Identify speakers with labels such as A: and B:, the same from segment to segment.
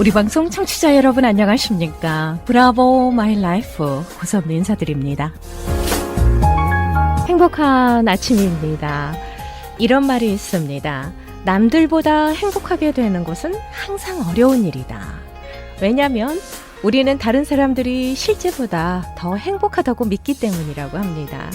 A: 우리 방송 청취자 여러분 안녕하십니까? 브라보 마이 라이프 고선미 인사드립니다. 행복한 아침입니다. 이런 말이 있습니다. 남들보다 행복하게 되는 것은 항상 어려운 일이다. 왜냐하면 우리는 다른 사람들이 실제보다 더 행복하다고 믿기 때문이라고 합니다.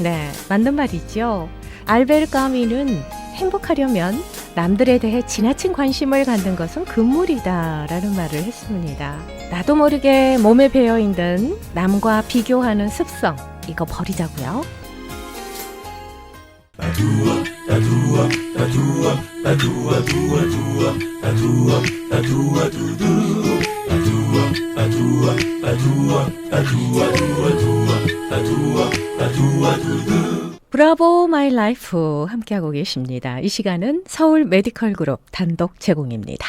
A: 네, 맞는 말이죠. 알베르 까미는 행복하려면 남들에 대해 지나친 관심을 갖는 것은 금물이다 라는 말을 했습니다. 나도 모르게 몸에 배어있는 남과 비교하는 습성, 이거 버리자고요. 브라보 마이 라이프 함께하고 계십니다. 이 시간은 서울 메디컬 그룹 단독 제공입니다.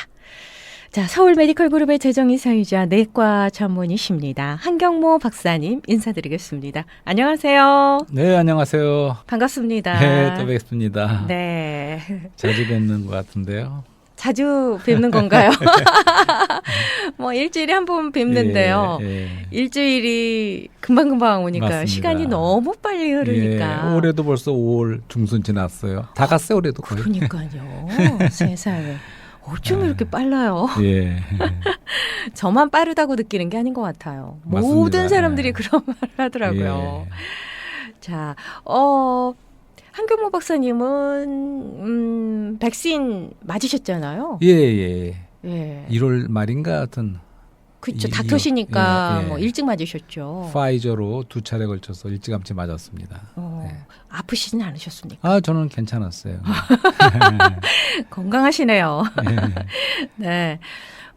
A: 자, 서울 메디컬 그룹의 재정이사이자 내과 전문의십니다. 한경모 박사님 인사드리겠습니다. 안녕하세요.
B: 네, 안녕하세요.
A: 반갑습니다.
B: 네, 또 뵙습니다.
A: 네.
B: 자주 뵙는 것 같은데요.
A: 자주 뵙는 건가요? 뭐 일주일에 한 번 뵙는데요.
B: 예.
A: 일주일이 금방금방 오니까
B: 맞습니다.
A: 시간이 너무 빨리 흐르니까.
B: 예, 올해도 벌써 5월 중순 지났어요. 다 갔어요, 올해도 거의.
A: 그러니까요. 세상에. 어쩜 이렇게 빨라요?
B: 예.
A: 저만 빠르다고 느끼는 게 아닌 것 같아요.
B: 맞습니다.
A: 모든 사람들이 그런 말을 하더라고요.
B: 예.
A: 자, 한경모 박사님은 백신 맞으셨잖아요.
B: 예.
A: 예.
B: 1월 말인가 하여튼
A: 그렇죠. 닥터시니까
B: 예.
A: 뭐 일찍 맞으셨죠.
B: 파이저로 2차례 걸쳐서 일찌감치 맞았습니다. 네.
A: 아프시진 않으셨습니까?
B: 저는 괜찮았어요.
A: 건강하시네요.
B: 예.
A: 네.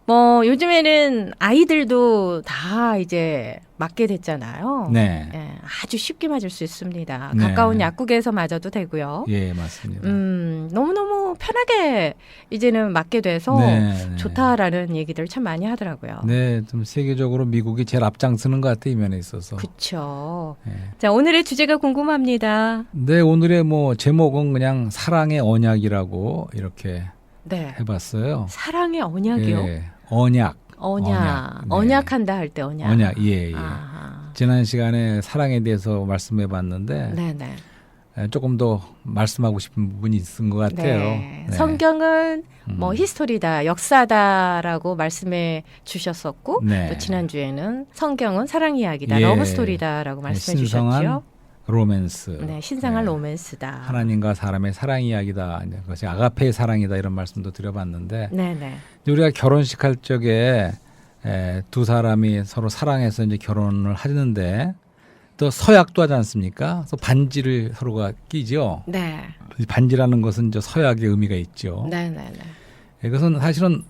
A: 뭐 요즘에는 아이들도 다 이제 맞게 됐잖아요.
B: 네.
A: 예, 아주 쉽게 맞을 수 있습니다.
B: 네.
A: 가까운 약국에서 맞아도 되고요.
B: 예, 맞습니다.
A: 너무너무 편하게 이제는 맞게 돼서
B: 네.
A: 좋다라는 얘기들 참 많이 하더라고요.
B: 네, 좀 세계적으로 미국이 제일 앞장서는 것 같아요, 이 면에 있어서.
A: 그렇죠.
B: 예.
A: 자, 오늘의 주제가 궁금합니다.
B: 네, 오늘의 뭐 제목은 그냥 사랑의 언약이라고 이렇게
A: 네.
B: 해봤어요.
A: 사랑의 언약이요?
B: 예, 언약.
A: 언약.
B: 네.
A: 언약한다 할 때 언약.
B: 언약, 예.
A: 아하.
B: 지난 시간에 사랑에 대해서 말씀해봤는데
A: 네네.
B: 조금 더 말씀하고 싶은 부분이 있은 것 같아요.
A: 네.
B: 네.
A: 성경은 뭐 히스토리다, 역사다라고 말씀해 주셨었고
B: 네.
A: 또 지난주에는 성경은 사랑 이야기다,
B: 예.
A: 러브스토리다라고 말씀해
B: 신성한
A: 주셨죠.
B: 로맨스.
A: 네, 신성한
B: 네.
A: 로맨스다.
B: 하나님과 사람의 사랑 이야기다. 그것이 아가페의 사랑이다 이런 말씀도 드려봤는데
A: 네네.
B: 우리가 결혼식 할 적에 두 사람이 서로 사랑해서 이제 결혼을 하는데 또 서약도 하지 않습니까? 그래서 반지를 서로가 끼죠.
A: 네.
B: 이 반지라는 것은 이제 서약의 의미가 있죠.
A: 네네네.
B: 이것은 사실은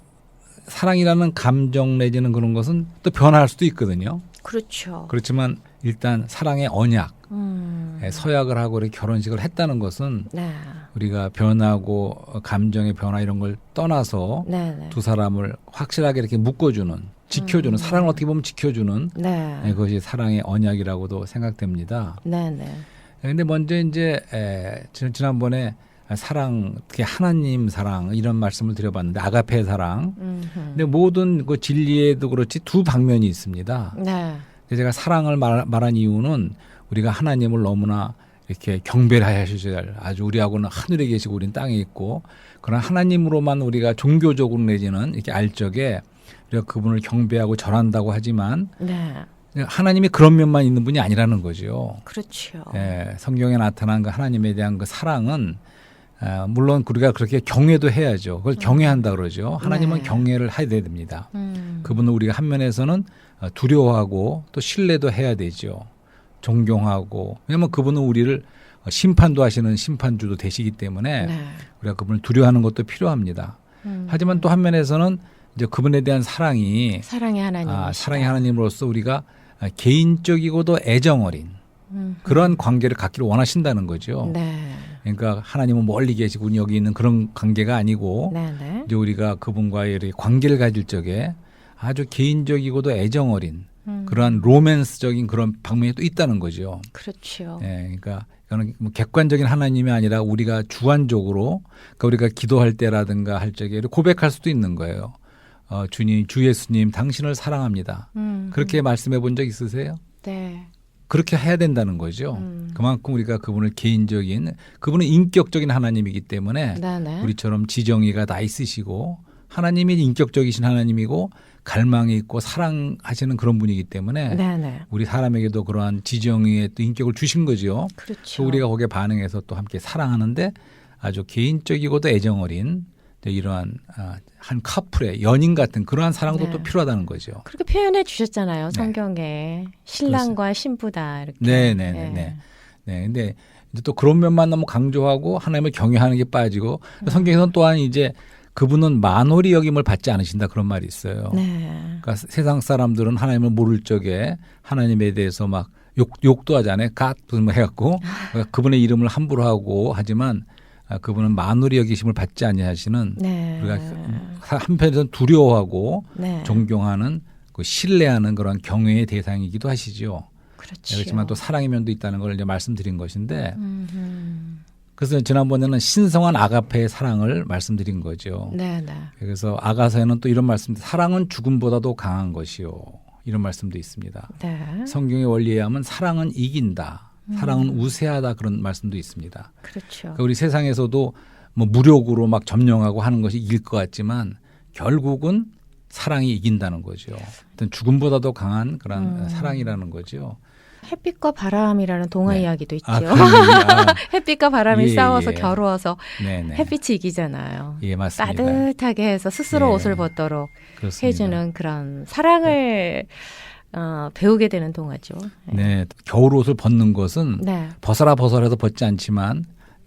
B: 사랑이라는 감정 내지는 그런 것은 또 변화할 수도 있거든요.
A: 그렇죠.
B: 그렇지만 일단 사랑의 언약,
A: 네.
B: 서약을 하고 이렇게 결혼식을 했다는 것은
A: 네.
B: 우리가 변하고 감정의 변화 이런 걸 떠나서
A: 네네.
B: 두 사람을 확실하게 이렇게 묶어주는, 지켜주는, 사랑을 어떻게 보면 지켜주는
A: 네.
B: 그것이 사랑의 언약이라고도 생각됩니다.
A: 네네.
B: 그런데 먼저 이제 지난번에 사랑, 특히 하나님 사랑 이런 말씀을 드려봤는데 아가페 사랑. 근데 모든 그 진리에도 그렇지 두 방면이 있습니다.
A: 네.
B: 제가 사랑을 말한 이유는 우리가 하나님을 너무나 이렇게 경배를 하셔야 할 아주 우리하고는 하늘에 계시고 우리는 땅에 있고 그런 하나님으로만 우리가 종교적으로 내지는 이렇게 알 적에 우리가 그분을 경배하고 절한다고 하지만
A: 네.
B: 하나님이 그런 면만 있는 분이 아니라는 거죠.
A: 그렇죠.
B: 예, 성경에 나타난 그 하나님에 대한 그 사랑은 물론 우리가 그렇게 경외도 해야죠. 그걸 경외한다 그러죠. 하나님은
A: 네.
B: 경외를 해야 됩니다. 그분을 우리가 한 면에서는 두려워하고 또 신뢰도 해야 되죠. 존경하고 왜냐하면 그분은 우리를 심판도 하시는 심판주도 되시기 때문에
A: 네.
B: 우리가 그분을 두려워하는 것도 필요합니다. 하지만 또 한 면에서는 이제 그분에 대한 사랑이
A: 사랑의 하나님.
B: 사랑의 하나님으로서 우리가 개인적이고도 애정 어린 그런 관계를 갖기를 원하신다는 거죠.
A: 네.
B: 그러니까 하나님은 멀리 계시고 여기 있는 그런 관계가 아니고
A: 네네.
B: 이제 우리가 그분과의 이렇게 관계를 가질 적에 아주 개인적이고도 애정 어린 그러한 로맨스적인 그런 방면이 또 있다는 거죠.
A: 그렇죠.
B: 예, 그러니까 이거는 뭐 객관적인 하나님이 아니라 우리가 주관적으로 그러니까 우리가 기도할 때라든가 할 적에 고백할 수도 있는 거예요. 주님, 주 예수님, 당신을 사랑합니다. 그렇게 말씀해 본 적 있으세요?
A: 네.
B: 그렇게 해야 된다는 거죠. 그만큼 우리가 그분을 그분은 인격적인 하나님이기 때문에
A: 네네.
B: 우리처럼 지정의가 다 있으시고 하나님이 인격적이신 하나님이고 갈망이 있고 사랑하시는 그런 분이기 때문에
A: 네네.
B: 우리 사람에게도 그러한 지정의의 또 인격을 주신 거죠.
A: 그렇죠.
B: 또 우리가 거기에 반응해서 또 함께 사랑하는데 아주 개인적이고도 애정어린 이러한 한 커플의 연인 같은 그러한 사랑도
A: 네.
B: 또 필요하다는 거죠.
A: 그렇게 표현해 주셨잖아요. 성경에 신랑과 신부다 이렇게.
B: 네네네. 네. 근데 이제 또 그런 면만 너무 강조하고 하나님을 경외하는 게 빠지고 성경에서는 또한 이제 그분은 만홀히 여김을 받지 않으신다 그런 말이 있어요.
A: 네.
B: 그러니까 세상 사람들은 하나님을 모를 적에 하나님에 대해서 막 욕도 하잖아요. 갓 해갖고 그러니까 그분의 이름을 함부로 하고 하지만 그분은 만홀히 여기심을 받지 아니하시는
A: 네.
B: 우리가 한편에서는 두려워하고
A: 네.
B: 존경하는 신뢰하는 그런 경외의 대상이기도 하시죠.
A: 그렇죠.
B: 그렇지만 또 사랑의 면도 있다는 걸 이제 말씀드린 것인데 그래서 지난번에는 신성한 아가페의 사랑을 말씀드린 거죠.
A: 네네.
B: 그래서 아가서에는 또 이런 말씀, 사랑은 죽음보다도 강한 것이요. 이런 말씀도 있습니다.
A: 네.
B: 성경의 원리에 하면 사랑은 이긴다. 사랑은 우세하다 그런 말씀도 있습니다.
A: 그렇죠.
B: 그러니까 우리 세상에서도 뭐 무력으로 막 점령하고 하는 것이 이길 것 같지만 결국은 사랑이 이긴다는 거죠. 어떤 죽음보다도 강한 그런 사랑이라는 거죠.
A: 햇빛과 바람이라는 동화
B: 네.
A: 이야기도 있죠. 햇빛과 바람이
B: 예,
A: 싸워서
B: 예.
A: 겨루어서
B: 네네.
A: 햇빛이 이기잖아요.
B: 예, 맞습니다.
A: 따뜻하게 해서 스스로
B: 예.
A: 옷을 벗도록
B: 그렇습니다.
A: 해주는 그런 사랑을 배우게 되는 동화죠.
B: 네, 겨울 옷을 벗는 것은
A: 네.
B: 벗어라 해서 벗지 않지만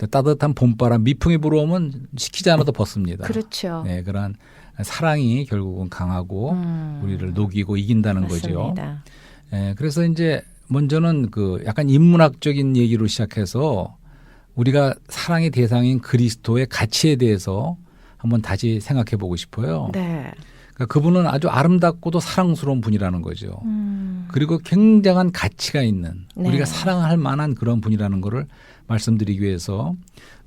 B: 따뜻한 봄바람 미풍이 불어오면 시키지 않아도 벗습니다.
A: 그렇죠.
B: 네, 그런 사랑이 결국은 강하고 우리를 녹이고 이긴다는 거죠.
A: 맞습니다.
B: 네, 그래서 이제 먼저는 그 약간 인문학적인 얘기로 시작해서 우리가 사랑의 대상인 그리스도의 가치에 대해서 한번 다시 생각해 보고 싶어요.
A: 네.
B: 그러니까 그분은 아주 아름답고도 사랑스러운 분이라는 거죠. 그리고 굉장한 가치가 있는
A: 네.
B: 우리가 사랑할 만한 그런 분이라는 거를 말씀드리기 위해서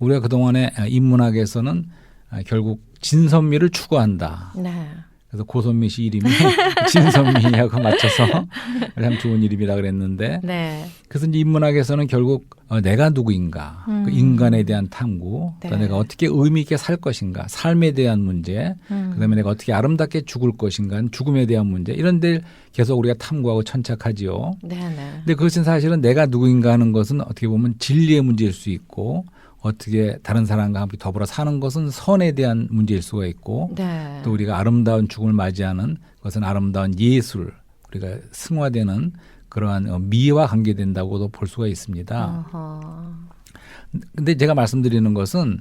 B: 우리가 그동안에 인문학에서는 결국 진선미를 추구한다.
A: 네.
B: 그래서 고선미 씨 이름이 진선미하고 맞춰서 참 좋은 이름이라 그랬는데
A: 네.
B: 그래서 이제 인문학에서는 결국 내가 누구인가 그 인간에 대한 탐구 또
A: 네.
B: 내가 어떻게 의미 있게 살 것인가 삶에 대한 문제 그다음에 내가 어떻게 아름답게 죽을 것인가 죽음에 대한 문제 이런 데 계속 우리가 탐구하고 천착하지요.
A: 네. 네.
B: 근데 그것은 사실은 내가 누구인가 하는 것은 어떻게 보면 진리의 문제일 수 있고 어떻게 다른 사람과 함께 더불어 사는 것은 선에 대한 문제일 수가 있고
A: 네.
B: 또 우리가 아름다운 죽음을 맞이하는 것은 아름다운 예술 우리가 승화되는 그러한 미와 관계된다고도 볼 수가 있습니다.
A: 어허.
B: 근데 제가 말씀드리는 것은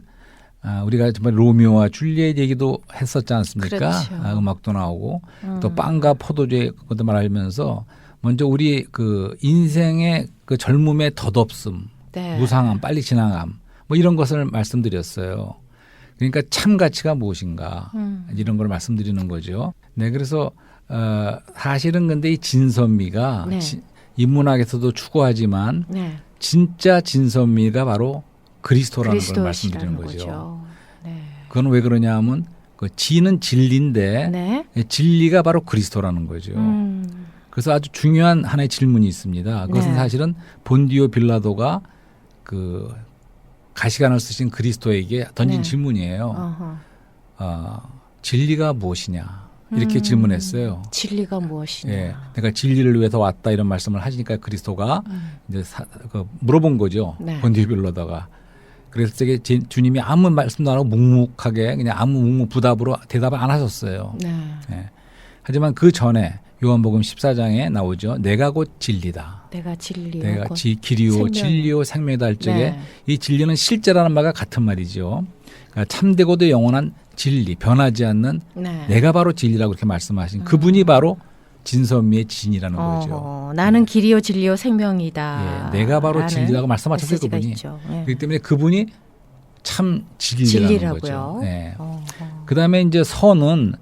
B: 우리가 정말 로미오와 줄리엣 얘기도 했었지 않습니까?
A: 그렇죠.
B: 음악도 나오고 또 빵과 포도주의 것도 말하면서 먼저 우리 그 인생의 그 젊음의 덧없음,
A: 네.
B: 무상함, 빨리 지나감 뭐 이런 것을 말씀드렸어요. 그러니까 참 가치가 무엇인가 이런 걸 말씀드리는 거죠. 네, 그래서 사실은 근데 이 진선미가
A: 네.
B: 인문학에서도 추구하지만
A: 네.
B: 진짜 진선미가 바로 그리스도라는 걸 말씀드리는
A: 그리스도시라는
B: 거죠.
A: 네.
B: 그건 왜 그러냐 하면 그 지는 진리인데
A: 네.
B: 진리가 바로 그리스도라는 거죠. 그래서 아주 중요한 하나의 질문이 있습니다. 그것은
A: 네.
B: 사실은 본디오 빌라도가 그 가시관을 쓰신 그리스도에게 던진
A: 네.
B: 질문이에요.
A: 어허.
B: 진리가 무엇이냐 이렇게 질문했어요.
A: 진리가 무엇이냐.
B: 예, 내가 진리를 위해서 왔다 이런 말씀을 하시니까 그리스도가 이제 물어본 거죠.
A: 네.
B: 본디오 빌라도가. 그래서 되게 주님이 아무 말씀도 안 하고 묵묵하게 그냥 아무 묵묵부답으로 대답을 안 하셨어요.
A: 네.
B: 예. 하지만 그 전에 요한복음 14장에 나오죠. 내가 곧 진리다.
A: 내가 진리요.
B: 내가 길이요
A: 생명.
B: 진리요 생명이다 할 적에
A: 네.
B: 이 진리는 실제라는 말과 같은 말이죠. 그러니까 참되고도 영원한 진리, 변하지 않는
A: 네.
B: 내가 바로 진리라고 이렇게 말씀하신 그분이 바로 진선미의 진이라는 거죠.
A: 나는 길이요 진리요 생명이다.
B: 예, 내가 바로
A: 라는
B: 진리라고 말씀하셨어요,
A: 메시지가
B: 그분이.
A: 있죠. 예.
B: 그렇기 때문에 그분이 참 진리라는
A: 진리라고요.
B: 거죠. 예.
A: 어허.
B: 그다음에 이제 선은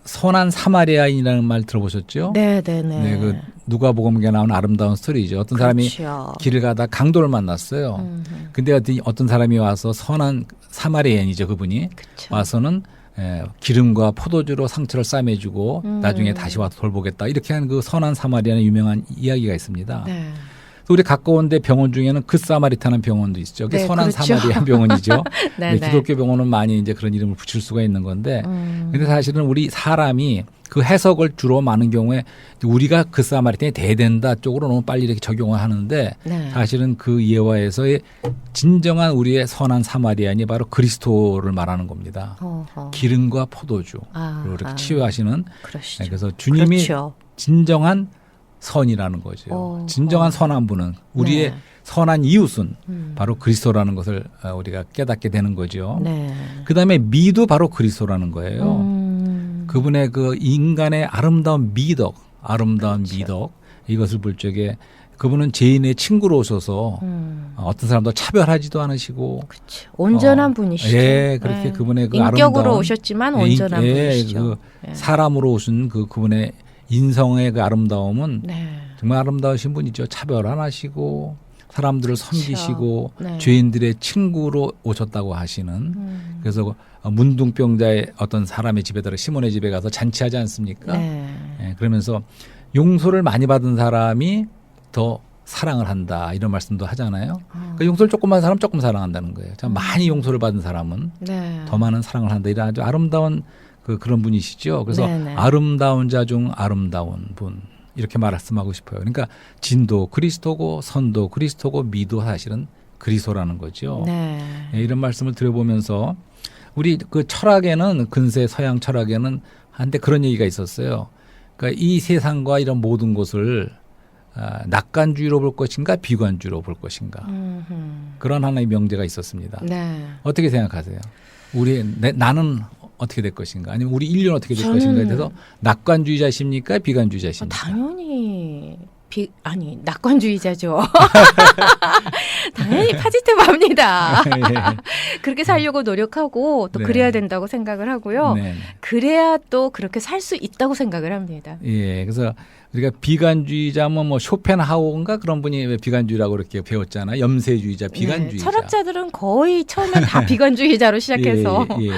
B: 선한 사마리아인이라는 말 들어보셨죠?
A: 네네네.
B: 네, 그 누가복음에 나오는 아름다운 스토리죠. 어떤 사람이
A: 그렇죠.
B: 길을 가다 강도를 만났어요. 근데 어떤 사람이 와서 선한 사마리아인이죠, 그분이
A: 그쵸.
B: 와서는 기름과 포도주로 상처를 싸매주고 나중에 다시 와서 돌보겠다. 이렇게 한 그 선한 사마리아는 유명한 이야기가 있습니다.
A: 네.
B: 또 우리 가까운데 병원 중에는 그 사마리타는 병원도 있죠. 그게
A: 네,
B: 선한
A: 그렇죠.
B: 사마리아 병원이죠.
A: 네, 네.
B: 기독교 병원은 많이 이제 그런 이름을 붙일 수가 있는 건데, 근데 사실은 우리 사람이 그 해석을 주로 많은 경우에 우리가 그 사마리타에 대된다 쪽으로 너무 빨리 이렇게 적용을 하는데,
A: 네.
B: 사실은 그 예화에서의 진정한 우리의 선한 사마리안이 바로 그리스도를 말하는 겁니다.
A: 어허.
B: 기름과 포도주
A: 아,
B: 로 이렇게
A: 아.
B: 치유하시는.
A: 그러시죠.
B: 그래서 주님이
A: 그렇죠.
B: 진정한 선이라는 거죠. 진정한 선한 분은 우리의
A: 네.
B: 선한 이웃은 바로 그리스도라는 것을 우리가 깨닫게 되는 거죠.
A: 네.
B: 그다음에 미도 바로 그리스도라는 거예요. 그분의 그 인간의 아름다운 미덕, 아름다운
A: 그렇죠.
B: 미덕 이것을 볼 적에 그분은 죄인의 친구로 오셔서 어떤 사람도 차별하지도 않으시고
A: 그렇죠. 온전한 분이시죠.
B: 예, 그렇게
A: 네.
B: 그분의 그
A: 인격으로
B: 아름다운
A: 오셨지만 온전한 분이시죠.
B: 그
A: 네.
B: 사람으로 오신 그분의 인성의 그 아름다움은
A: 네.
B: 정말 아름다우신 분이죠. 차별 안 하시고 사람들을 섬기시고
A: 네.
B: 죄인들의 친구로 오셨다고 하시는. 그래서 문둥병자의 어떤 사람의 집에 들어 시몬의 집에 가서 잔치하지 않습니까?
A: 네.
B: 예, 그러면서 용서를 많이 받은 사람이 더 사랑을 한다 이런 말씀도 하잖아요. 그러니까 용서를 조금 받은 사람 조금 사랑한다는 거예요. 참 많이 용서를 받은 사람은
A: 네.
B: 더 많은 사랑을 한다. 이런 아주 아름다운 그런 분이시죠. 그래서
A: 네네.
B: 아름다운 자 중 아름다운 분 이렇게 말씀하고 싶어요. 그러니까 진도 그리스도고 선도 그리스도고 미도 사실은 그리스도라는 거죠.
A: 네.
B: 예, 이런 말씀을 들어보면서 우리 그 철학에는 근세 서양 철학에는 한때 그런 얘기가 있었어요. 그러니까 이 세상과 이런 모든 것을 낙관주의로 볼 것인가 비관주의로 볼 것인가 그런 하나의 명제가 있었습니다.
A: 네.
B: 어떻게 생각하세요? 나는 어떻게 될 것인가? 아니면 우리 인류는 어떻게 될
A: 저는-
B: 것인가에 대해서 낙관주의자십니까? 비관주의자십니까?
A: 당연히 낙관주의자죠. 당연히 파지티브합니다. 그렇게 살려고 노력하고 또
B: 네.
A: 그래야 된다고 생각을 하고요.
B: 네.
A: 그래야 또 그렇게 살 수 있다고 생각을 합니다.
B: 예, 그래서 우리가 비관주의자면 뭐 쇼펜하우어인가 그런 분이 왜 비관주의라고 그렇게 배웠잖아요. 염세주의자, 비관주의자.
A: 네, 철학자들은 거의 처음엔 다 비관주의자로 시작해서.
B: 예, 예.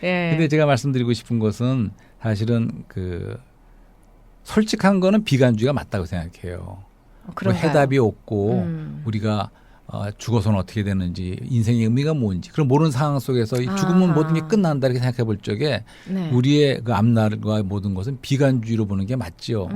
A: 예.
B: 근데 제가 말씀드리고 싶은 것은 사실은 솔직한 거는 비관주의가 맞다고 생각해요. 뭐
A: 그런가요?
B: 해답이 없고 우리가 죽어서는 어떻게 되는지 인생의 의미가 뭔지 그런 모르는 상황 속에서 이 죽으면
A: 아하.
B: 모든 게 끝난다 이렇게 생각해 볼 적에
A: 네.
B: 우리의 그 앞날과 모든 것은 비관주의로 보는 게 맞죠.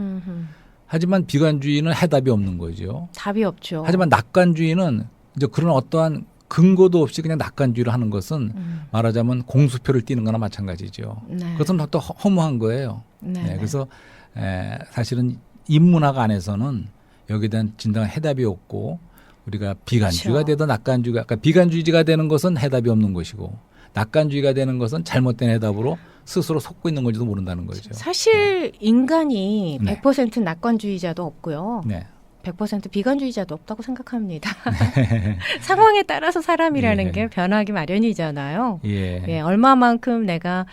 B: 하지만 비관주의는 해답이 없는 거죠.
A: 답이 없죠.
B: 하지만 낙관주의는 이제 그런 어떠한 근거도 없이 그냥 낙관주의를 하는 것은 말하자면 공수표를 띄는 거나 마찬가지죠.
A: 네.
B: 그것은 또 허무한 거예요.
A: 네,
B: 네,
A: 네.
B: 그래서 사실은 인문학 안에서는 여기에 대한 진정한 해답이 없고 우리가 비관주의가
A: 그렇죠.
B: 되든 낙관주의가 그러니까 비관주의가 되는 것은 해답이 없는 것이고 낙관주의가 되는 것은 잘못된 해답으로 스스로 속고 있는 건지도 모른다는 거죠.
A: 사실 인간이
B: 네.
A: 100% 낙관주의자도 없고요.
B: 네.
A: 100% 비관주의자도 없다고 생각합니다. 상황에 따라서 사람이라는
B: 예.
A: 게 변하기 마련이잖아요.
B: 예.
A: 예, 얼마만큼 내가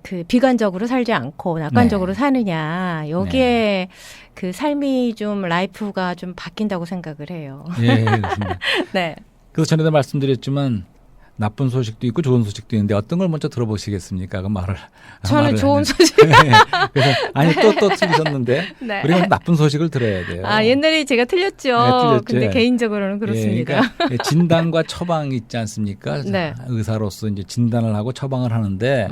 A: 그 비관적으로 살지 않고 낙관적으로
B: 네.
A: 사느냐 여기에 그 삶이 좀 라이프가 좀 바뀐다고 생각을 해요.
B: 예, 그렇습니다.
A: 네.
B: 그래서 전에도 말씀드렸지만 나쁜 소식도 있고 좋은 소식도 있는데 어떤 걸 먼저 들어보시겠습니까? 그 말을
A: 저는 좋은
B: 했는데.
A: 소식.
B: 그래서 아니 또 틀리셨는데
A: 네.
B: 우리가 나쁜 소식을 들어야 돼요.
A: 아 옛날에 제가 틀렸죠.
B: 네, 틀렸죠.
A: 근데 개인적으로는 그렇습니다.
B: 예, 그러니까 진단과 처방이 있지 않습니까?
A: 네.
B: 의사로서 이제 진단을 하고 처방을 하는데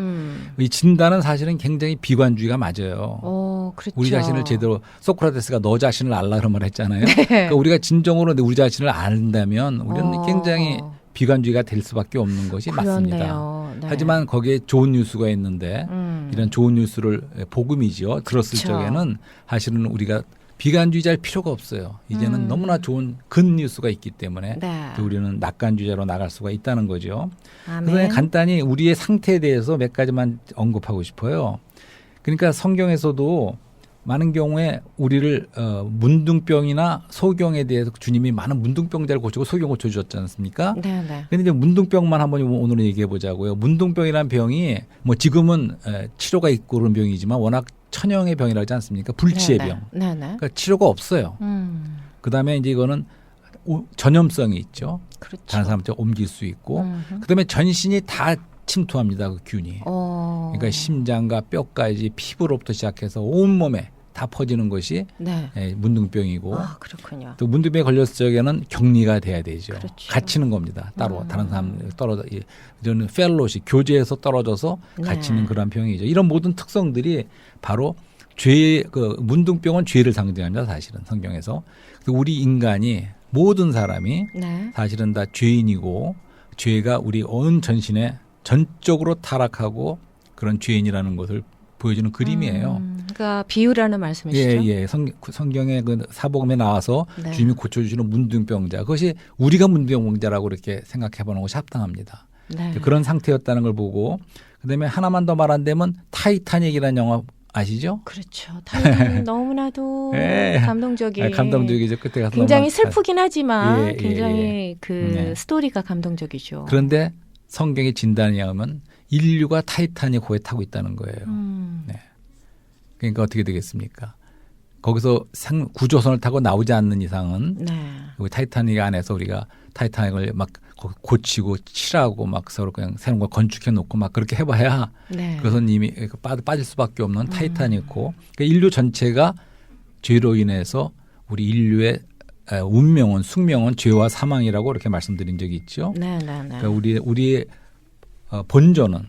B: 이 진단은 사실은 굉장히 비관주의가 맞아요.
A: 그렇죠.
B: 우리 자신을 제대로 소크라테스가 너 자신을 알라 그런 말 했잖아요.
A: 네.
B: 그러니까 우리가 진정으로 우리 자신을 안다면 우리는 굉장히 비관주의가 될 수밖에 없는 것이 맞습니다.
A: 그렇네요. 네.
B: 하지만 거기에 좋은 뉴스가 있는데 이런 좋은 뉴스를 복음이죠. 들었을
A: 그쵸.
B: 적에는 사실은 우리가 비관주의자일 필요가 없어요. 이제는 너무나 좋은 근 뉴스가 있기 때문에
A: 네.
B: 또 우리는 낙관주의자로 나갈 수가 있다는 거죠.
A: 아멘.
B: 그래서 간단히 우리의 상태에 대해서 몇 가지만 언급하고 싶어요. 그러니까 성경에서도 많은 경우에 우리를 문둥병이나 소경에 대해서 주님이 많은 문둥병자를 고치고 소경 고쳐주셨지 않습니까?
A: 네네.
B: 근데 이제 문둥병만 한번 오늘은 얘기해 보자고요. 문둥병이라는 병이 뭐 지금은 치료가 있고 그런 병이지만 워낙 천형의 병이라고 하지 않습니까? 불치의 병.
A: 네네.
B: 그러니까 치료가 없어요. 그다음에 이제 이거는 전염성이 있죠.
A: 그렇죠.
B: 다른 사람한테 옮길 수 있고
A: 음흠.
B: 그다음에 전신이 다 침투합니다. 그 균이.
A: 어.
B: 그러니까 심장과 뼈까지 피부로부터 시작해서 온몸에 다 퍼지는 것이
A: 네.
B: 문둥병이고
A: 아, 그렇군요.
B: 또 문둥병에 걸렸을 적에는 격리가 돼야 되죠.
A: 그렇죠.
B: 갇히는 겁니다. 따로 다른 사람 떨어져 이런 펠로시 교제에서 떨어져서
A: 네.
B: 갇히는 그런 병이죠. 이런 모든 특성들이 바로 죄 그 문둥병은 죄를 상징합니다. 사실은 성경에서 우리 인간이 모든 사람이
A: 네.
B: 사실은 다 죄인이고 죄가 우리 온 전신에 전적으로 타락하고 그런 죄인이라는 것을 보여주는 그림이에요.
A: 그러니까 비유라는 말씀이시죠?
B: 예. 성경의 그 사복음에 나와서
A: 네.
B: 주님이 고쳐주시는 문둥병자. 그것이 우리가 문둥병자라고 이렇게 생각해 보는 것이 합당합니다.
A: 네.
B: 그런 상태였다는 걸 보고 그다음에 하나만 더 말한다면 타이타닉이라는 영화 아시죠?
A: 그렇죠. 타이탄은 너무나도
B: 예.
A: 감동적인.
B: 감동적이죠. 그때 가서
A: 굉장히
B: 너무
A: 슬프긴 하지만
B: 예.
A: 굉장히 그
B: 네.
A: 스토리가 감동적이죠.
B: 그런데 성경의 진단에 의하면 인류가 타이타닉 호에 타고 있다는 거예요. 네. 그러니까 어떻게 되겠습니까? 거기서 구조선을 타고 나오지 않는 이상은
A: 네.
B: 여기 타이타닉 안에서 우리가 타이타닉을 막 고치고 칠하고 막 서로 그냥 새로운 걸 건축해 놓고 막 그렇게 해봐야
A: 네.
B: 그것은 이미 빠질 수밖에 없는 타이타닉호. 그러니까 인류 전체가 죄로 인해서 우리 인류의 운명은 숙명은 죄와 사망이라고 이렇게 말씀드린 적이 있죠.
A: 네.
B: 그러니까 우리의 본전은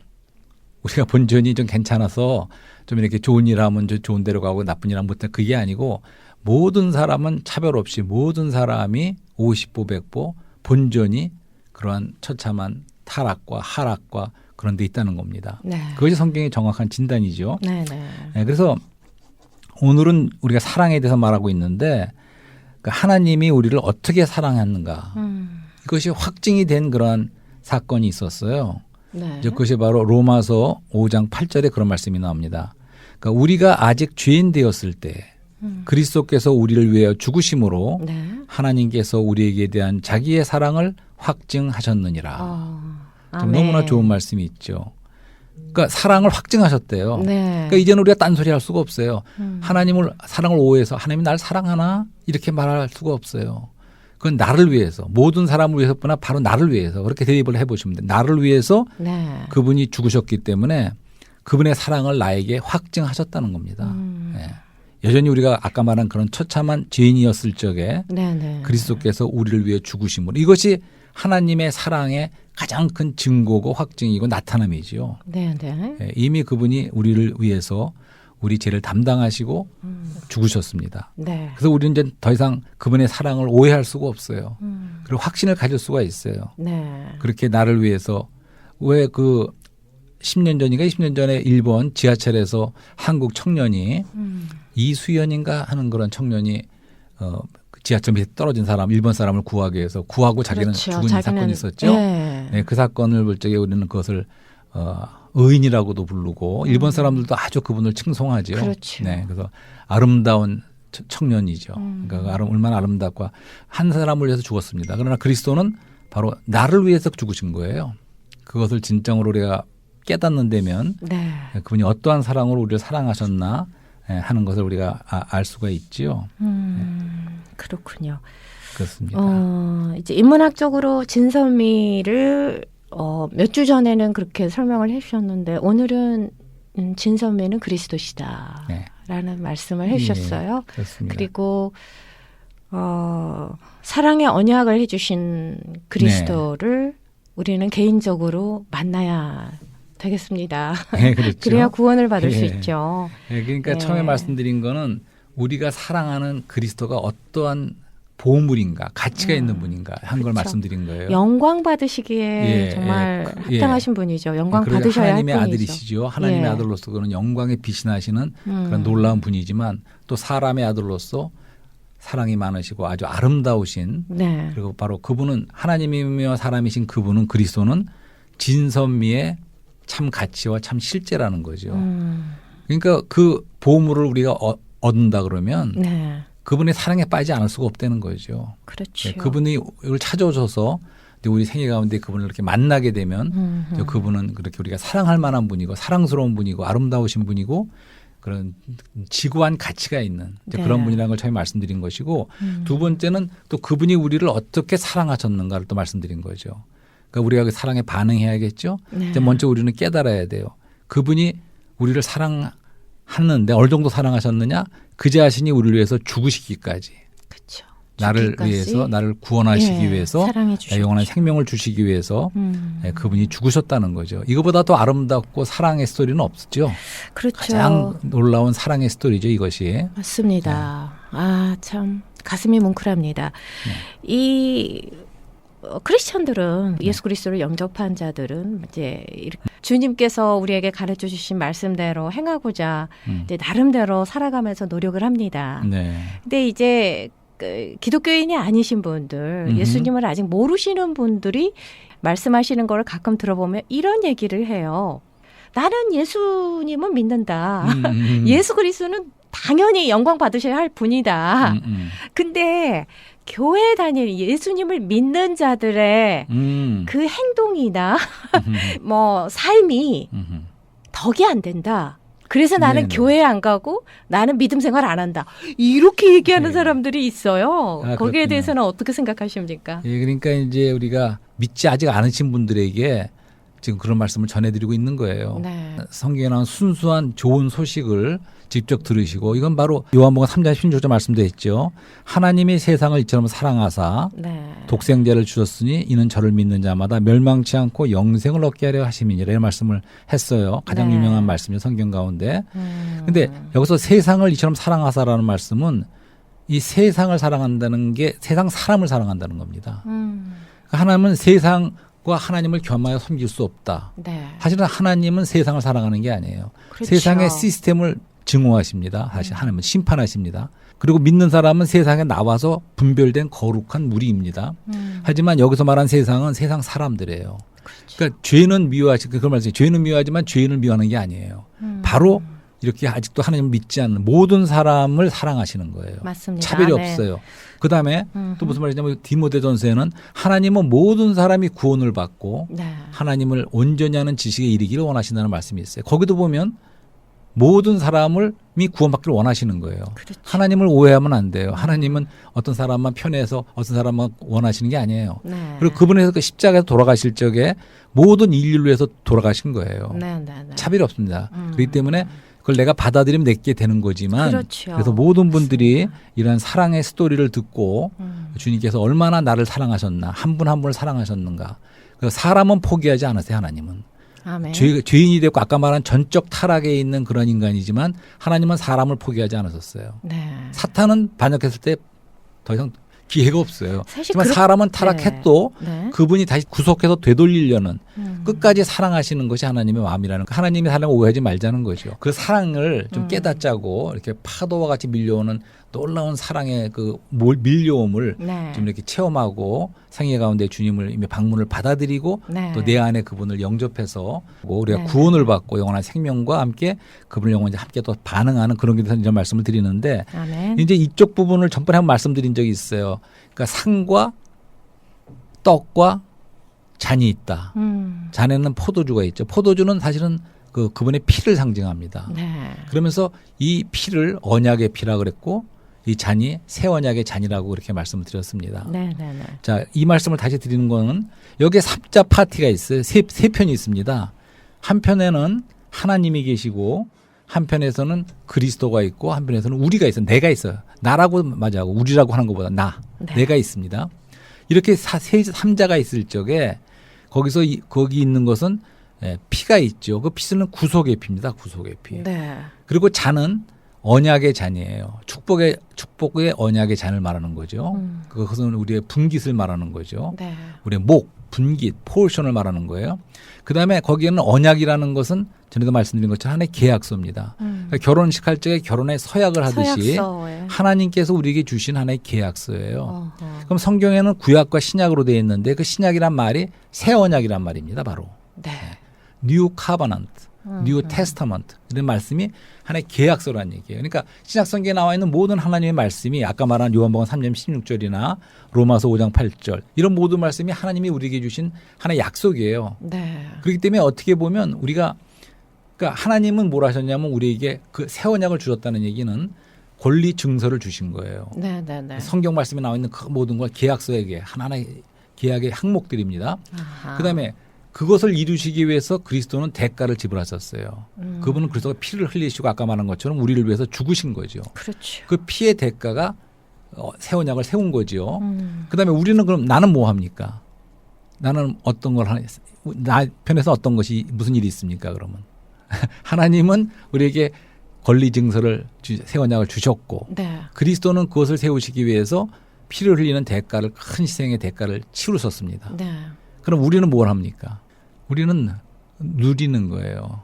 B: 우리가 본전이 좀 괜찮아서 좀 이렇게 좋은 일 하면 좋은 데로 가고 나쁜 일 하면 못해 그게 아니고 모든 사람은 차별 없이 모든 사람이 50보 100보 본전이 그러한 처참한 타락과 하락과 그런 데 있다는 겁니다.
A: 네.
B: 그것이 성경의 정확한 진단이죠.
A: 네.
B: 네, 그래서 오늘은 우리가 사랑에 대해서 말하고 있는데 하나님이 우리를 어떻게 사랑했는가 이것이 확증이 된 그러한 사건이 있었어요.
A: 네.
B: 이제 그것이 바로 로마서 5장 8절에 그런 말씀이 나옵니다. 그러니까 우리가 아직 죄인 되었을 때 그리스도께서 우리를 위하여 죽으심으로
A: 네.
B: 하나님께서 우리에게 대한 자기의 사랑을 확증하셨느니라. 좀
A: 아멘.
B: 너무나 좋은 말씀이 있죠. 그러니까 사랑을 확증하셨대요.
A: 네.
B: 그러니까 이제는 우리가 딴소리 할 수가 없어요. 하나님을 사랑을 오해해서 하나님이 나를 사랑하나 이렇게 말할 수가 없어요. 그건 나를 위해서 모든 사람을 위해서뿐만 바로 나를 위해서 그렇게 대입을 해보시면 돼요. 나를 위해서
A: 네.
B: 그분이 죽으셨기 때문에 그분의 사랑을 나에게 확증하셨다는 겁니다. 네. 여전히 우리가 아까 말한 그런 처참한 죄인이었을 적에
A: 네.
B: 그리스도께서 우리를 위해 죽으심으로 이것이 하나님의 사랑의 가장 큰 증거고 확증이고 나타남이지요.
A: 네.
B: 예, 이미 그분이 우리를 위해서 우리 죄를 담당하시고 죽으셨습니다.
A: 네.
B: 그래서 우리는 이제 더 이상 그분의 사랑을 오해할 수가 없어요. 그리고 확신을 가질 수가 있어요.
A: 네.
B: 그렇게 나를 위해서 왜 그 10년 전인가 20년 전에 일본 지하철에서 한국 청년이 이수연인가 하는 그런 청년이 지하철 밑에 떨어진 사람 일본 사람을 구하기 위해서 구하고 자기는
A: 그렇죠.
B: 죽은 사건이 있었죠.
A: 네.
B: 네, 그 사건을 볼 적에 우리는 그것을 의인이라고도 부르고 일본 사람들도 아주 그분을 칭송하죠.
A: 그렇죠.
B: 네, 그래서 아름다운 청년이죠. 그러니까 얼마나 아름답고 한 사람을 위해서 죽었습니다. 그러나 그리스도는 바로 나를 위해서 죽으신 거예요. 그것을 진정으로 우리가 깨닫는 데면
A: 네.
B: 그분이 어떠한 사랑으로 우리를 사랑하셨나 하는 것을 우리가 알 수가 있지요.
A: 그렇군요.
B: 그렇습니다.
A: 이제 인문학적으로 진선미를 몇 주 전에는 그렇게 설명을 해주셨는데 오늘은 진선미는 그리스도시다라는 말씀을 해주셨어요.
B: 그렇습니다.
A: 그리고 사랑의 언약을 해주신 그리스도를 우리는 개인적으로 만나야 되겠습니다.
B: 네, 그렇죠.
A: 그래야 구원을 받을 수
B: 예.
A: 있죠.
B: 네, 그러니까
A: 네.
B: 처음에 말씀드린 거는 우리가 사랑하는 그리스도가 어떠한 보물인가, 가치가 있는 분인가 한 걸
A: 그렇죠.
B: 말씀드린 거예요.
A: 영광 받으시기에
B: 예,
A: 정말
B: 예.
A: 합당하신 분이죠. 영광
B: 그러니까
A: 받으셔야 할
B: 하나님의
A: 분이죠.
B: 아들이시죠. 하나님의
A: 예.
B: 아들로서 그는 영광의 빛이 나시는 그런 놀라운 분이지만 또 사람의 아들로서 사랑이 많으시고 아주 아름다우신
A: 네.
B: 그리고 바로 그분은 하나님이며 사람이신 그분은 그리스도는 진선미의 참 가치와 참 실제라는 거죠. 그러니까 그 보물을 우리가 얻는다 그러면
A: 네.
B: 그분의 사랑에 빠지지 않을 수가 없다는 거죠.
A: 그렇죠.
B: 네, 그분이 이걸 찾아오셔서 우리 생애 가운데 그분을 이렇게 만나게 되면 그분은 그렇게 우리가 사랑할 만한 분이고 사랑스러운 분이고 아름다우신 분이고 그런 지구한 가치가 있는 이제
A: 네.
B: 그런 분이라는 걸 처음에 말씀드린 것이고 두 번째는 또 그분이 우리를 어떻게 사랑하셨는가를 또 말씀드린 거죠. 그러니까 우리가 그 사랑에 반응해야겠죠.
A: 네.
B: 이제 먼저 우리는 깨달아야 돼요. 그분이 우리를 사랑하는데 어느 정도 사랑하셨느냐? 그 자신이 우리를 위해서 죽으시기까지.
A: 그렇죠.
B: 나를
A: 죽기까지.
B: 위해서 나를 구원하시기
A: 예,
B: 위해서
A: 사랑해 주셨죠.
B: 영원한 생명을 주시기 위해서 그분이 죽으셨다는 거죠. 이거보다 더 아름답고 사랑의 스토리는 없죠.
A: 그렇죠.
B: 가장 놀라운 사랑의 스토리죠, 이것이.
A: 맞습니다. 아, 참 가슴이 뭉클합니다. 이 크리스천들은 예수 그리스도를 영접한 자들은 이제 이렇게 주님께서 우리에게 가르쳐 주신 말씀대로 행하고자 이제 나름대로 살아가면서 노력을 합니다.
B: 네.
A: 근데 이제 그 기독교인이 아니신 분들, 예수님을 아직 모르시는 분들이 말씀하시는 걸 가끔 들어보면 이런 얘기를 해요. 나는 예수님은 믿는다. 예수 그리스도는 당연히 영광 받으셔야 할 분이다. 근데 교회 다니는 예수님을 믿는 자들의 그 행동이나 뭐 삶이 덕이 안 된다. 그래서 나는
B: 네네.
A: 교회 안 가고 나는 믿음 생활 안 한다. 이렇게 얘기하는
B: 네.
A: 사람들이 있어요.
B: 아,
A: 거기에
B: 그렇군요.
A: 대해서는 어떻게 생각하십니까?
B: 예, 그러니까 이제 우리가 믿지 아직 않으신 분들에게 지금 그런 말씀을 전해드리고 있는 거예요.
A: 네.
B: 성경에 나온 순수한 좋은 소식을 직접 들으시고 이건 바로 요한복음 3장 16절 말씀되어 있죠. 하나님이 세상을 이처럼 사랑하사
A: 네.
B: 독생자를 주셨으니 이는 저를 믿는 자마다 멸망치 않고 영생을 얻게 하려 하심이니라 이런 말씀을 했어요. 가장
A: 네.
B: 유명한 말씀이죠. 성경 가운데. 근데 여기서 세상을 이처럼 사랑하사라는 말씀은 이 세상을 사랑한다는 게 세상 사람을 사랑한다는 겁니다. 그러니까 하나님은 세상과 하나님을 겸하여 섬길 수 없다.
A: 네.
B: 사실은 하나님은 세상을 사랑하는 게 아니에요.
A: 그렇죠.
B: 세상의 시스템을 증오하십니다. 사실 하나님은 심판하십니다. 그리고 믿는 사람은 세상에 나와서 분별된 거룩한 무리입니다. 하지만 여기서 말한 세상은 세상 사람들이에요. 그러니까 죄는 미워하시 그런 말씀이 죄는 미워하지만 죄인을 미워하는 게 아니에요. 바로 이렇게 아직도 하나님을 믿지 않는 모든 사람을 사랑하시는 거예요.
A: 맞습니다.
B: 차별이
A: 네.
B: 없어요. 그다음에 또 무슨 말이냐면 디모데전서에는 하나님은 모든 사람이 구원을 받고
A: 네.
B: 하나님을 온전히 하는 지식에 이르기를 원하신다는 말씀이 있어요. 거기도 보면 모든 사람을 구원받기를 원하시는 거예요.
A: 그렇죠.
B: 하나님을 오해하면 안 돼요. 하나님은 어떤 사람만 편해서 어떤 사람만 원하시는 게 아니에요.
A: 네.
B: 그리고 그분에서 그 십자가에서 돌아가실 적에 모든 인류를 위해서 돌아가신 거예요.
A: 네, 네, 네.
B: 차별이 없습니다. 그렇기 때문에 그걸 내가 받아들이면 내게 되는 거지만
A: 그렇죠.
B: 그래서 모든 분들이 이런 사랑의 스토리를 듣고 주님께서 얼마나 나를 사랑하셨나 한 분 한 분을 사랑하셨는가. 그래서 사람은 포기하지 않으세요. 하나님은.
A: 아멘.
B: 죄인이 되고 아까 말한 전적 타락에 있는 그런 인간이지만 하나님은 사람을 포기하지 않으셨어요.
A: 네.
B: 사탄은 반역했을 때 더 이상 기회가 없어요.
A: 사실
B: 하지만 사람은
A: 네.
B: 타락해도
A: 네.
B: 그분이 다시 구속해서 되돌리려는 끝까지 사랑하시는 것이 하나님의 마음이라는 거. 하나님의 사랑을 오해하지 말자는 거죠. 그 사랑을 좀 깨닫자고 이렇게 파도와 같이 밀려오는 놀라운 사랑의 그 밀려옴을
A: 네.
B: 좀 이렇게 체험하고 생애 가운데 주님을 이미 방문을 받아들이고
A: 네.
B: 또 내 안에 그분을 영접해서 우리가
A: 네.
B: 구원을 받고 영원한 생명과 함께 그분을 영원히 함께 또 반응하는 그런 게 대해서 이런 말씀을 드리는데
A: 아멘.
B: 이제 이쪽 부분을 전번에 한번 말씀드린 적이 있어요. 그러니까 상과 떡과 잔이 있다. 잔에는 포도주가 있죠. 포도주는 사실은 그분의 피를 상징합니다.
A: 네.
B: 그러면서 이 피를 언약의 피라 그랬고 이 잔이 새 언약의 잔이라고 그렇게 말씀을 드렸습니다.
A: 네, 네, 네.
B: 자, 이 말씀을 다시 드리는 거는 여기에 삼자 파티가 있어요. 세 편이 있습니다. 한편에는 하나님이 계시고 한편에서는 그리스도가 있고 한편에서는 우리가 있어요. 내가 있어요. 나라고 맞아요. 우리라고 하는 것보다
A: 네.
B: 내가 있습니다. 이렇게 삼자가 있을 적에 거기서 거기 있는 것은 피가 있죠. 그 피는 구속의 피입니다. 구속의 피.
A: 네.
B: 그리고 잔은 언약의 잔이에요. 축복의 언약의 잔을 말하는 거죠. 그것은 우리의 분깃을 말하는 거죠.
A: 네.
B: 우리의 분깃, 포션을 말하는 거예요. 그다음에 거기에는 언약이라는 것은 전에도 말씀드린 것처럼 하나의 계약서입니다. 그러니까 결혼식 할 적에 결혼의 서약을 하듯이
A: 서약서에.
B: 하나님께서 우리에게 주신 하나의 계약서예요.
A: 어허.
B: 그럼 성경에는 구약과 신약으로 되어 있는데 그 신약이란 말이 새 언약이란 말입니다. 바로.
A: 네.
B: New Covenant, New Testament 이런 말씀이 하나의 계약서라는 얘기예요. 그러니까 신약 성경에 나와 있는 모든 하나님의 말씀이 아까 말한 요한복음 3장 16절이나 로마서 5장 8절 이런 모든 말씀이 하나님이 우리에게 주신 하나의 약속이에요.
A: 네.
B: 그렇기 때문에 어떻게 보면 우리가 그러니까 하나님은 뭘 하셨냐면 우리에게 그 새 언약을 주셨다는 얘기는 권리 증서를 주신 거예요.
A: 네, 네, 네.
B: 성경 말씀에 나와 있는 그 모든 걸 계약서에게 하나하나의 계약의 항목들입니다.
A: 아하.
B: 그다음에 그것을 이루시기 위해서 그리스도는 대가를 지불하셨어요. 그분은 그리스도가 피를 흘리시고 아까 말한 것처럼 우리를 위해서 죽으신 거죠.
A: 그렇죠.
B: 그 피의 대가가 새 언약을 세운 거죠. 그다음에 우리는 그럼 나는 뭐 합니까? 나는 어떤 걸 나 편에서 어떤 것이 무슨 일이 있습니까? 그러면 하나님은 우리에게 권리 증서를 새 언약을 주셨고
A: 네.
B: 그리스도는 그것을 세우시기 위해서 피를 흘리는 대가를 큰 희생의 대가를 치루셨습니다.
A: 네.
B: 그럼 우리는 뭘 합니까? 우리는 누리는 거예요.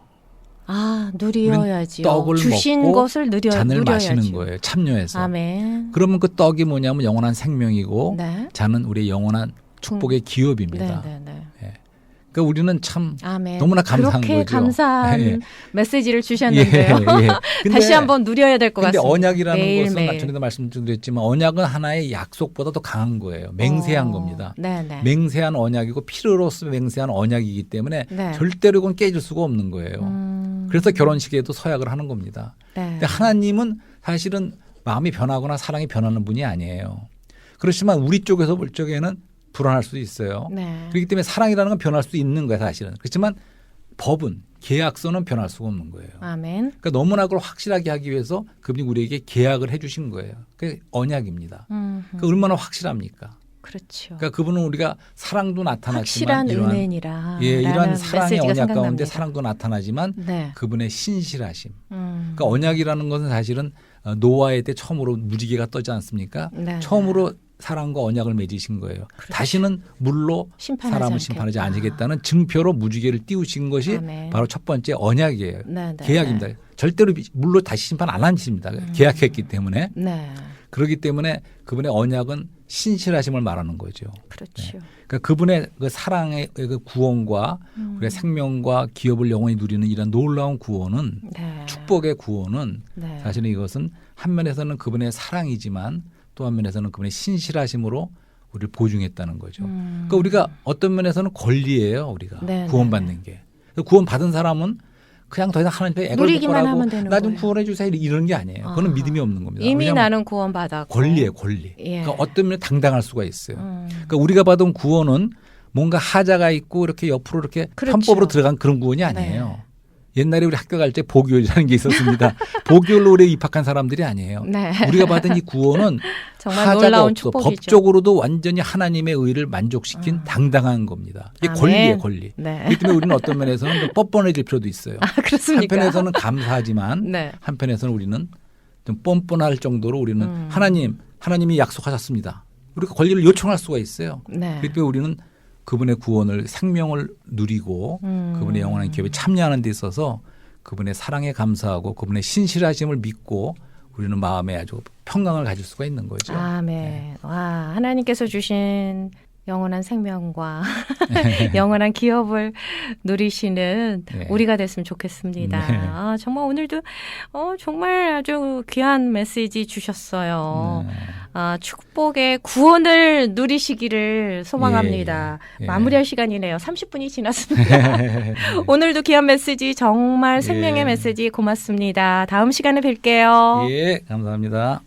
A: 아, 누려야지요.
B: 떡을
A: 주신
B: 먹고
A: 것을
B: 잔을
A: 누려야지.
B: 마시는 거예요. 참여해서.
A: 아멘.
B: 그러면 그 떡이 뭐냐면 영원한 생명이고
A: 네.
B: 잔은 우리의 영원한 축복의 기업입니다.
A: 네, 네, 네.
B: 예. 그러니까 우리는 참
A: 아멘.
B: 너무나 감사한
A: 그렇게
B: 거죠.
A: 감사한
B: 예.
A: 메시지를 주셨는데요.
B: 예. 근데,
A: 다시 한번 누려야 될 것
B: 근데
A: 같습니다.
B: 언약이라는 것은
A: 매일매일.
B: 전에도 말씀드렸지만 언약은 하나의 약속보다 더 강한 거예요. 맹세한 겁니다.
A: 네, 네.
B: 맹세한 언약이고 피로로서 맹세한 언약이기 때문에
A: 네.
B: 절대로 이건 깨질 수가 없는 거예요. 그래서 결혼식에도 서약을 하는 겁니다.
A: 네.
B: 근데 하나님은 사실은 마음이 변하거나 사랑이 변하는 분이 아니에요. 그렇지만 우리 쪽에서 볼 적에는 불안할 수도 있어요.
A: 네.
B: 그렇기 때문에 사랑이라는 건 변할 수도 있는 거예요, 사실은. 그렇지만 법은 계약서는 변할 수가 없는 거예요.
A: 아멘.
B: 그러니까 너무나 그걸 확실하게 하기 위해서 그분이 우리에게 계약을 해주신 거예요. 그게 언약입니다. 그러니까 얼마나 확실합니까?
A: 그렇죠.
B: 그러니까 그분은 우리가 사랑도 나타났지만
A: 확실한
B: 이러한,
A: 은혜니라.
B: 이러한 사랑의
A: 메시지가
B: 언약
A: 생각납니다.
B: 가운데 사랑도 나타나지만
A: 네.
B: 그분의 신실하심. 그러니까 언약이라는 것은 사실은 노아의 때 처음으로 무지개가 떠지 않습니까?
A: 네.
B: 처음으로 사랑과 언약을 맺으신 거예요.
A: 그렇죠.
B: 다시는 물로
A: 심판하지
B: 사람을
A: 않겠다.
B: 심판하지 않으겠다는 증표로 무지개를 띄우신 것이
A: 아멘.
B: 바로 첫 번째 언약이에요.
A: 네, 네,
B: 계약입니다.
A: 네.
B: 절대로 물로 다시 심판 안 하십니다. 계약했기 때문에.
A: 네.
B: 그렇기 때문에 그분의 언약은 신실하심을 말하는 거죠.
A: 그렇죠.
B: 그러니까 그분의 그 사랑의 그 구원과 우리의 생명과 기업을 영원히 누리는 이런 놀라운 구원은
A: 네.
B: 축복의 구원은
A: 네.
B: 사실은 이것은 한 면에서는 그분의 사랑이지만 또 한 면에서는 그분의 신실하심으로 우리를 보증했다는 거죠. 그러니까 우리가 어떤 면에서는 권리예요. 우리가
A: 네,
B: 구원받는 게. 구원받은 사람은 그냥 더 이상 하나님께 애걸
A: 누리기만
B: 복걸하고
A: 하면 되는
B: 나 좀
A: 거예요.
B: 구원해 주세요 이런 게 아니에요. 그거는
A: 아하.
B: 믿음이 없는 겁니다.
A: 이미
B: 왜냐하면
A: 나는 구원받았고.
B: 권리예요, 권리.
A: 예.
B: 그러니까 어떤 면에 당당할 수가 있어요. 그러니까 우리가 받은 구원은 뭔가 하자가 있고 이렇게 옆으로 이렇게
A: 그렇죠.
B: 편법으로 들어간 그런 구원이 아니에요. 옛날에 우리 학교 갈 때 보교라는 게 있었습니다. 보교로 우리에 입학한 사람들이 아니에요.
A: 네.
B: 우리가 받은 이 구원은
A: 정말
B: 하자가
A: 놀라운
B: 없어
A: 축복이죠.
B: 법적으로도 완전히 하나님의 의를 만족시킨 당당한 겁니다. 이게
A: 아멘.
B: 권리예요, 권리.
A: 네.
B: 그렇기 때문에 우리는 어떤 면에서는 좀 뻔뻔해질 필요도 있어요.
A: 아, 그렇습니까?
B: 한편에서는 감사하지만
A: 네.
B: 한편에서는 우리는 좀 뻔뻔할 정도로 우리는 하나님이 약속하셨습니다. 우리가 권리를 요청할 수가 있어요.
A: 네.
B: 그렇기 때문에 우리는 그분의 구원을 생명을 누리고 그분의 영원한 기업에 참여하는 데 있어서 그분의 사랑에 감사하고 그분의 신실하심을 믿고 우리는 마음에 아주 평강을 가질 수가 있는 거죠.
A: 아멘. 와, 하나님께서 주신 영원한 생명과 영원한 기업을 누리시는
B: 네.
A: 우리가 됐으면 좋겠습니다.
B: 네.
A: 아, 정말 오늘도 정말 아주 귀한 메시지 주셨어요.
B: 네.
A: 아, 축복의 구원을 누리시기를 소망합니다.
B: 예.
A: 마무리할 시간이네요. 30분이 지났습니다. 오늘도 귀한 메시지 정말 생명의
B: 예.
A: 메시지 고맙습니다. 다음 시간에 뵐게요.
B: 예, 감사합니다.